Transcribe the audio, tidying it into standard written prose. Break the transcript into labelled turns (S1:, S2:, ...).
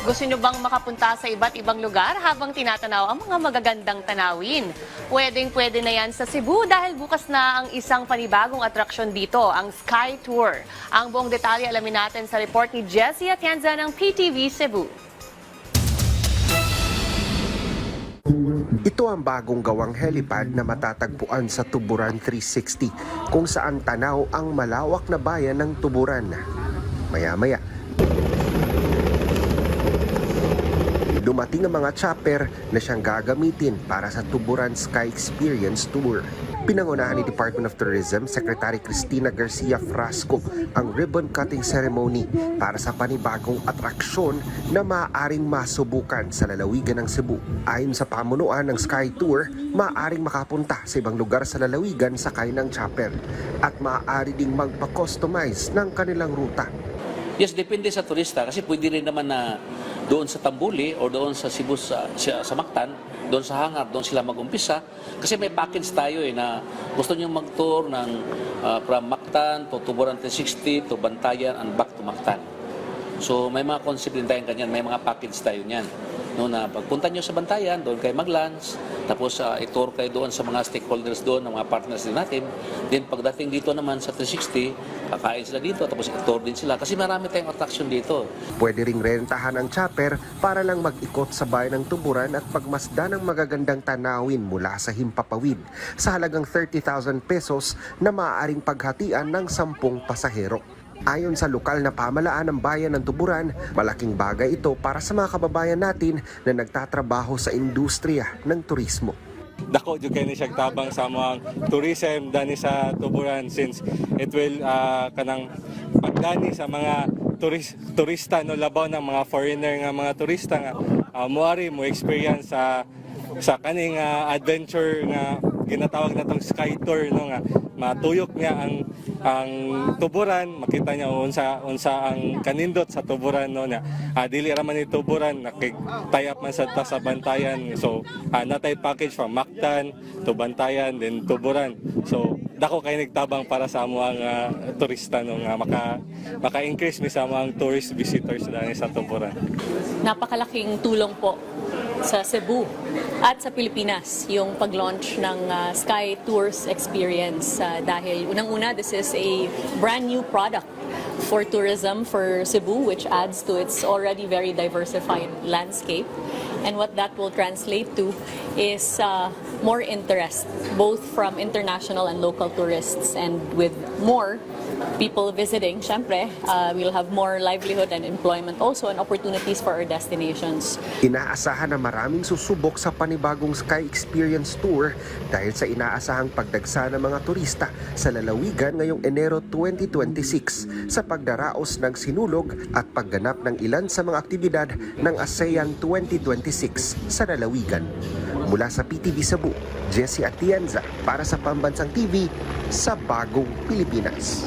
S1: Gusto nyo bang makapunta sa iba't ibang lugar habang tinatanaw ang mga magagandang tanawin? Pwedeng-pwede na yan sa Cebu dahil bukas na ang isang panibagong atraksyon dito, ang Sky Tour. Ang buong detalye alamin natin sa report ni Jessie Atienza ng PTV Cebu.
S2: Ito ang bagong gawang helipad na matatagpuan sa Tuburan 360 kung saan tanaw ang malawak na bayan ng Tuburan. Maya-maya, dumating ang mga chopper na siyang gagamitin para sa Tuburan Sky Experience Tour. Pinangunahan ni Department of Tourism Secretary Cristina Garcia Frasco ang ribbon cutting ceremony para sa panibagong atraksyon na maaaring masubukan sa lalawigan ng Cebu. Ayon sa pamunuan ng Sky Tour, maaaring makapunta sa ibang lugar sa lalawigan sakay ng chopper at maaari ding magpa-customize ng kanilang ruta.
S3: Yes, depende sa turista kasi pwede rin naman na doon sa Tambuli o doon sa Cebu sa Mactan, doon sa hangar, doon sila mag-umpisa. Kasi may package tayo na gusto nyo mag-tour ng from Mactan to Tuburan 360 to Bantayan and back to Mactan. So may mga concept din tayong ganyan, may mga package tayo niyan. No, na pagpunta nyo sa Bantayan, doon kayo mag-lunch, tapos i-tour kayo doon sa mga stakeholders doon, ng mga partners din natin. Then pagdating dito naman sa 360, kakain sila dito, tapos i-tour din sila. Kasi marami tayong attraction dito.
S2: Pwede ring rentahan ang chopper para lang mag-ikot sa bayan ng Tuburan at pagmasdan ng magagandang tanawin mula sa Himpapawid sa halagang 30,000 pesos na maaaring paghatian ng 10 pasahero. Ayon sa lokal na pamalaan ng bayan ng Tuburan, malaking bagay ito para sa mga kababayan natin na nagtatrabaho sa industriya ng turismo.
S4: Dako jud kay ni siya tabang sa mga tourism dani sa Tuburan since it will kanang pagdani sa mga turista no labaw ng mga foreigner nga mga turista nga moari mo experience sa kaning adventure nga ginatawag natong Sky Tour no nga matuyok niya ang Tuburan, makita niya unsa ang kanindot sa Tuburan no na dili ra man ni Tuburan nakitayap man sa Bantayan. So natay package from Mactan to Bantayan then Tuburan. So dako kay nagtabang para sa amo ang turista no nga maka-increase mi sa mga tourist visitors dani sa Tuburan.
S5: Napakalaking tulong po sa Cebu at sa Pilipinas yung pag-launch ng Sky Tours Experience dahil unang-una this is a brand new product for tourism for Cebu which adds to its already very diversified landscape, and what that will translate to is more interest both from international and local tourists, and with more people visiting, syempre, we'll have more livelihood and employment also and opportunities for our destinations.
S2: Inaasahan na maraming susubok sa panibagong Sky Experience Tour dahil sa inaasahang pagdagsa ng mga turista sa lalawigan ngayong Enero 2026 sa pagdaraos ng sinulog at pagganap ng ilan sa mga aktibidad ng ASEAN 2026 sa lalawigan. Mula sa PTV Cebu, Jessie Atienza para sa Pambansang TV sa Bagong Pilipinas.